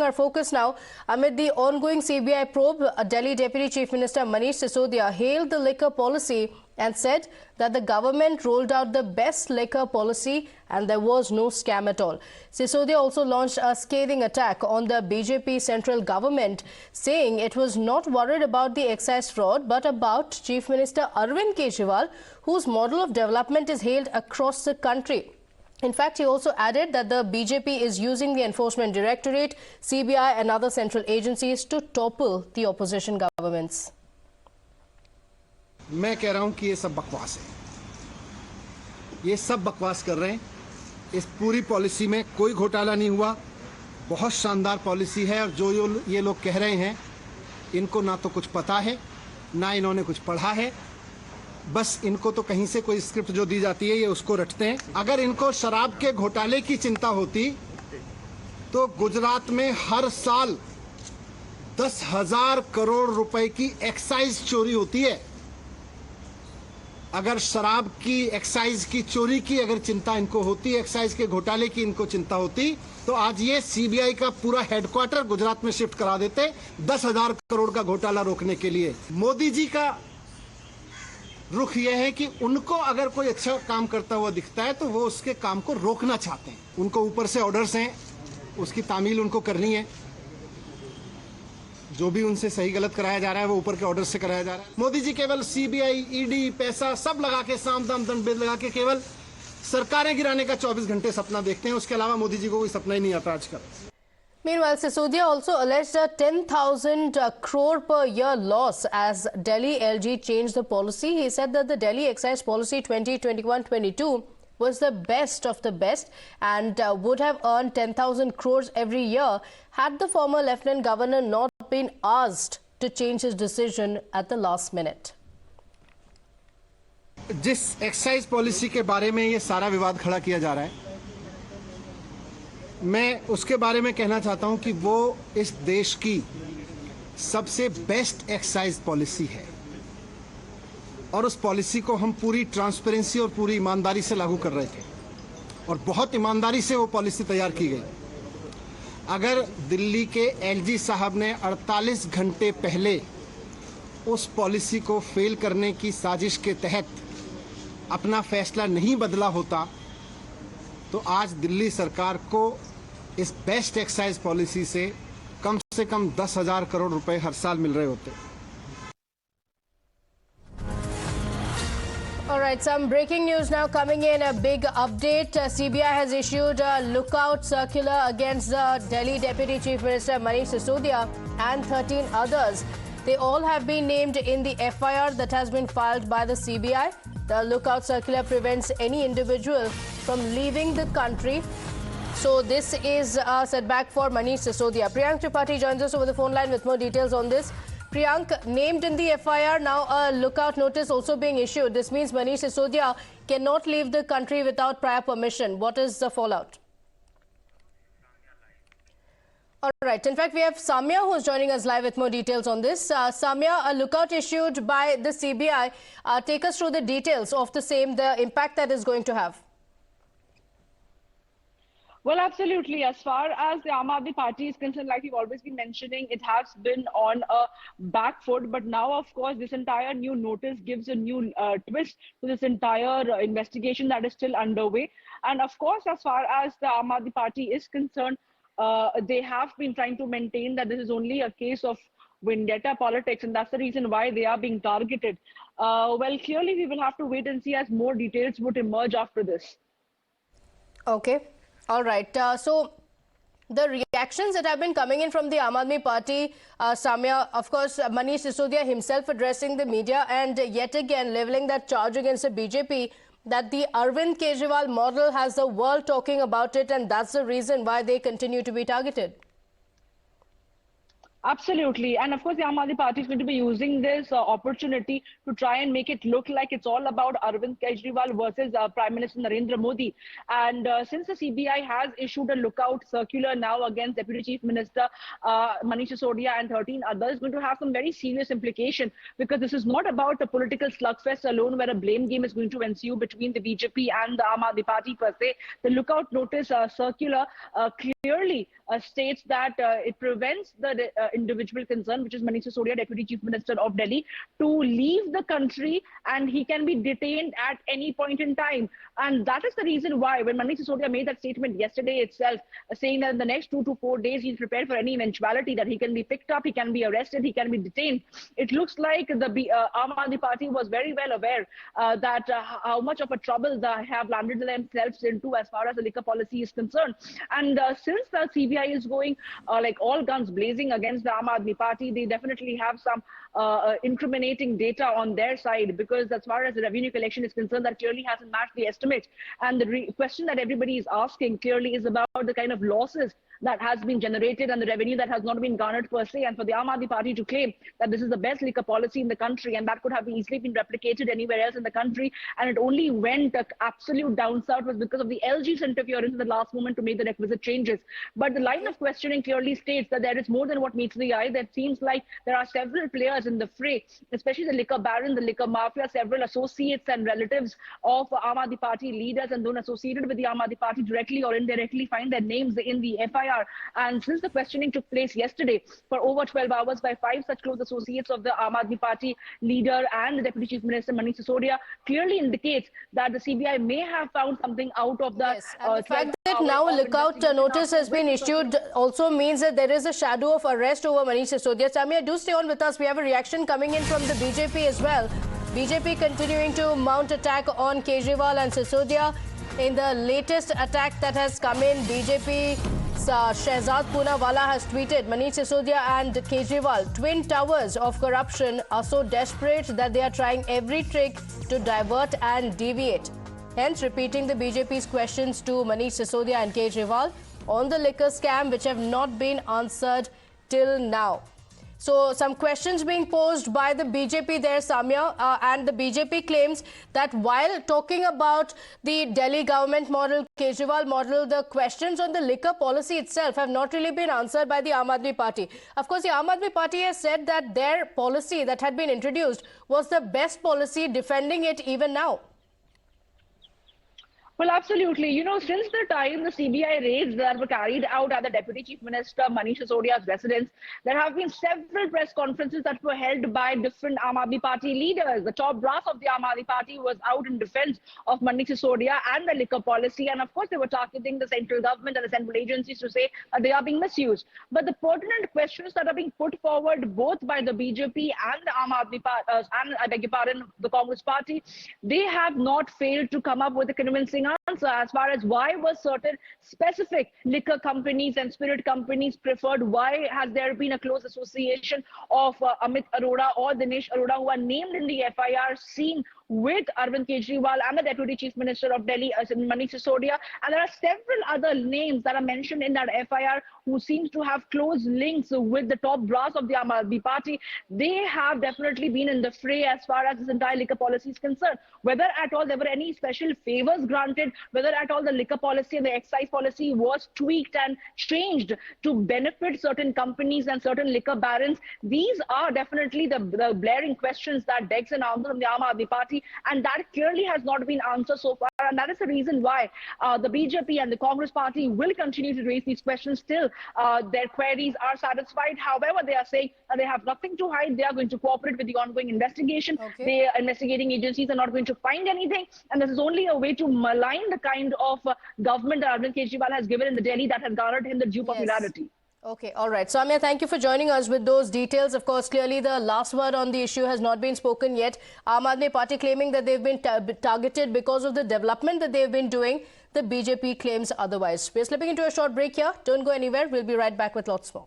Our focus now amid the ongoing CBI probe. Delhi Deputy Chief Minister Manish Sisodia hailed the liquor policy and said that the government rolled out the best liquor policy and there was no scam at all. Sisodia also launched a scathing attack on the BJP central government, saying it was not worried about the excise fraud but about Chief Minister Arvind Kejriwal, whose model of development is hailed across the country. In fact, he also added that the BJP is using the Enforcement Directorate, CBI and other central agencies to topple the opposition governments. मैं कह रहा हूं कि ये सब बकवास है। ये सब बकवास कर रहे हैं। इस पूरी पॉलिसी में कोई घोटाला नहीं हुआ। बहुत शानदार पॉलिसी है और जो ये लोग कह रहे हैं, इनको ना तो कुछ पता है, ना इन्होंने कुछ पढ़ा है। बस इनको तो कहीं से कोई स्क्रिप्ट जो दी जाती है ये उसको रटते हैं। अगर इनको शराब के घोटाले की चिंता होती तो गुजरात में हर साल 10,000 करोड़ रुपए की एक्साइज चोरी होती है। अगर शराब की एक्साइज की चोरी की अगर चिंता इनको होती, एक्साइज के घोटाले की इनको चिंता होती, तो आज ये सीबीआई का पूरा हेडक्वार्टर गुजरात में शिफ्ट करा देते 10,000 करोड़ का घोटाला रोकने के लिए। मोदी जी का रुख यह है कि उनको अगर कोई अच्छा काम करता हुआ दिखता है तो वो उसके काम को रोकना चाहते हैं। उनको ऊपर से ऑर्डर्स हैं, उसकी तामील उनको करनी है। जो भी उनसे सही गलत कराया जा रहा है वो ऊपर के ऑर्डर से कराया जा रहा है। मोदी जी केवल सीबीआई, ईडी, पैसा सब लगा के, साम दाम दंड भेद लगा के केवल सरकारें गिराने का 24 घंटे सपना देखते हैं। उसके अलावा मोदी जी को कोई सपना ही नहीं आता आजकल। Meanwhile, Sisodia also alleged a 10,000 crore per year loss as Delhi LG changed the policy. He said that the Delhi excise policy 2021-22 was the best of the best and would have earned 10,000 crores every year had the former Lieutenant Governor not been asked to change his decision at the last minute. जिस excise policy के बारे में ये सारा विवाद खड़ा किया जा रहा है, मैं उसके बारे में कहना चाहता हूं कि वो इस देश की सबसे बेस्ट एक्साइज पॉलिसी है और उस पॉलिसी को हम पूरी ट्रांसपेरेंसी और पूरी ईमानदारी से लागू कर रहे थे और बहुत ईमानदारी से वो पॉलिसी तैयार की गई। अगर दिल्ली के एलजी साहब ने 48 घंटे पहले उस पॉलिसी को फेल करने की साजिश के तहत अपना फैसला नहीं बदला होता तो आज दिल्ली सरकार को इस बेस्ट एक्साइज पॉलिसी से कम 10,000 करोड़ रुपए हर साल मिल रहे होते। All right, some breaking news now coming in. A big update. CBI has issued a lookout circular against the Delhi Deputy Chief Minister Manish Sisodia and 13 others. They all have been named in the FIR that has been filed by the CBI. The lookout circular prevents any individual from leaving the country. So this is a setback for Manish Sisodia. Priyank Tripathi joins us over the phone line with more details on this. Priyank, named in the FIR, now a lookout notice also being issued. This means Manish Sisodia cannot leave the country without prior permission. What is the fallout? All right. In fact, we have Samya who is joining us live with more details on this. Samya, a lookout issued by the CBI. Take us through the details of the same, the impact that is going to have. Well, absolutely. As far as the Aam Aadmi Party is concerned, like we've always been mentioning, it has been on a back foot. But now, of course, this entire new notice gives a new twist to this entire investigation that is still underway. And of course, as far as the Aam Aadmi Party is concerned, they have been trying to maintain that this is only a case of vendetta politics, and that's the reason why they are being targeted. Well, clearly, we will have to wait and see as more details would emerge after this. Okay. All right. So the reactions that have been coming in from the Aam Aadmi Party, Samya, of course, Manish Sisodia himself addressing the media and yet again leveling that charge against the BJP that the Arvind Kejriwal model has the world talking about it, and that's the reason why they continue to be targeted. Absolutely. And of course, the Aam Aadmi Party is going to be using this opportunity to try and make it look like it's all about Arvind Kejriwal versus Prime Minister Narendra Modi. And since the CBI has issued a lookout circular now against Deputy Chief Minister Manish Sisodia and 13 others, it's going to have some very serious implication, because this is not about a political slugfest alone where a blame game is going to ensue between the BJP and the Aam Aadmi Party per se. The lookout notice circular clearly states that it prevents the individual concerned, which is Manish Sisodia, Deputy Chief Minister of Delhi, to leave the country, and he can be detained at any point in time. And that is the reason why, when Manish Sisodia made that statement yesterday itself, saying that in the next 2 to 4 days he's prepared for any eventuality, that he can be picked up, he can be arrested, he can be detained. It looks like the Aam Aadmi Party was very well aware that how much of a trouble they have landed themselves into as far as the liquor policy is concerned. And since the CBI is going like all guns blazing against the Aam Aadmi Party, they definitely have some incriminating data on their side, because as far as the revenue collection is concerned, that clearly hasn't matched the estimate. And the question that everybody is asking clearly is about the kind of losses that has been generated and the revenue that has not been garnered per se. And for the Aam Aadmi Party to claim that this is the best liquor policy in the country, and that could have easily been replicated anywhere else in the country, and it only went absolute down south, was because of the LG's interference in the last moment to make the requisite changes. But the line of questioning clearly states that there is more than what meets the eye. That seems like there are several players in the fray, especially the liquor baron, the liquor mafia, several associates and relatives of Aam Aadmi Party leaders and those associated with the Aam Aadmi Party directly or indirectly find their names in the FIR. And since the questioning took place yesterday for over 12 hours by 5 such close associates of the Aam Aadmi Party leader and the Deputy Chief Minister Manish Sisodia, clearly indicates that the CBI may have found something out of the... Yes, and the fact that now a lookout notice has been issued also means that there is a shadow of arrest over Manish Sisodia. Samia, do stay on with us. We have a reaction coming in from the BJP as well. BJP continuing to mount attack on Kejriwal and Sisodia. In the latest attack that has come in, BJP Shehzad Poonawalla has tweeted, Manish Sisodia and Kejriwal, twin towers of corruption, are so desperate that they are trying every trick to divert and deviate. Hence, repeating the BJP's questions to Manish Sisodia and Kejriwal on the liquor scam, which have not been answered till now. So, some questions being posed by the BJP there, Samia, and the BJP claims that while talking about the Delhi government model, Kejriwal model, the questions on the liquor policy itself have not really been answered by the Aam Aadmi Party. Of course, the Aam Aadmi Party has said that their policy that had been introduced was the best policy, defending it even now. Well, absolutely. You know, since the time the CBI raids that were carried out at the Deputy Chief Minister Manish Sisodia's residence, there have been several press conferences that were held by different Aam Aadmi Party leaders. The top brass of the Aam Aadmi Party was out in defense of Manish Sisodia and the liquor policy. And of course, they were targeting the central government and the central agencies to say they are being misused. But the pertinent questions that are being put forward both by the BJP and the Aam Aadmi Party, and I beg your pardon, the Congress Party, they have not failed to come up with a convincing answer as far as why was certain specific liquor companies and spirit companies preferred. Why has there been a close association of Amit Arora or Dinesh Arora, who are named in the FIR, seen with Arvind Kejriwal and the Deputy Chief Minister of Delhi, Manish Sisodia. And there are several other names that are mentioned in that FIR who seems to have close links with the top brass of the Aam Aadmi Party. They have definitely been in the fray as far as this entire liquor policy is concerned. Whether at all there were any special favors granted, whether at all the liquor policy and the excise policy was tweaked and changed to benefit certain companies and certain liquor barons, these are definitely the blaring questions that begs an answer from the Aam Aadmi Party. And that clearly has not been answered so far. And that is the reason why the BJP and the Congress Party will continue to raise these questions till their queries are satisfied. However, they are saying they have nothing to hide. They are going to cooperate with the ongoing investigation. Okay. The investigating agencies are not going to find anything. And this is only a way to malign the kind of government that Arvind Kejriwal has given in the Delhi that has garnered him the due popularity. Okay, all right. Samia, thank you for joining us with those details. Of course, clearly the last word on the issue has not been spoken yet. Aam Aadmi Party claiming that they've been targeted because of the development that they've been doing. The BJP claims otherwise. We're slipping into a short break here. Don't go anywhere. We'll be right back with lots more.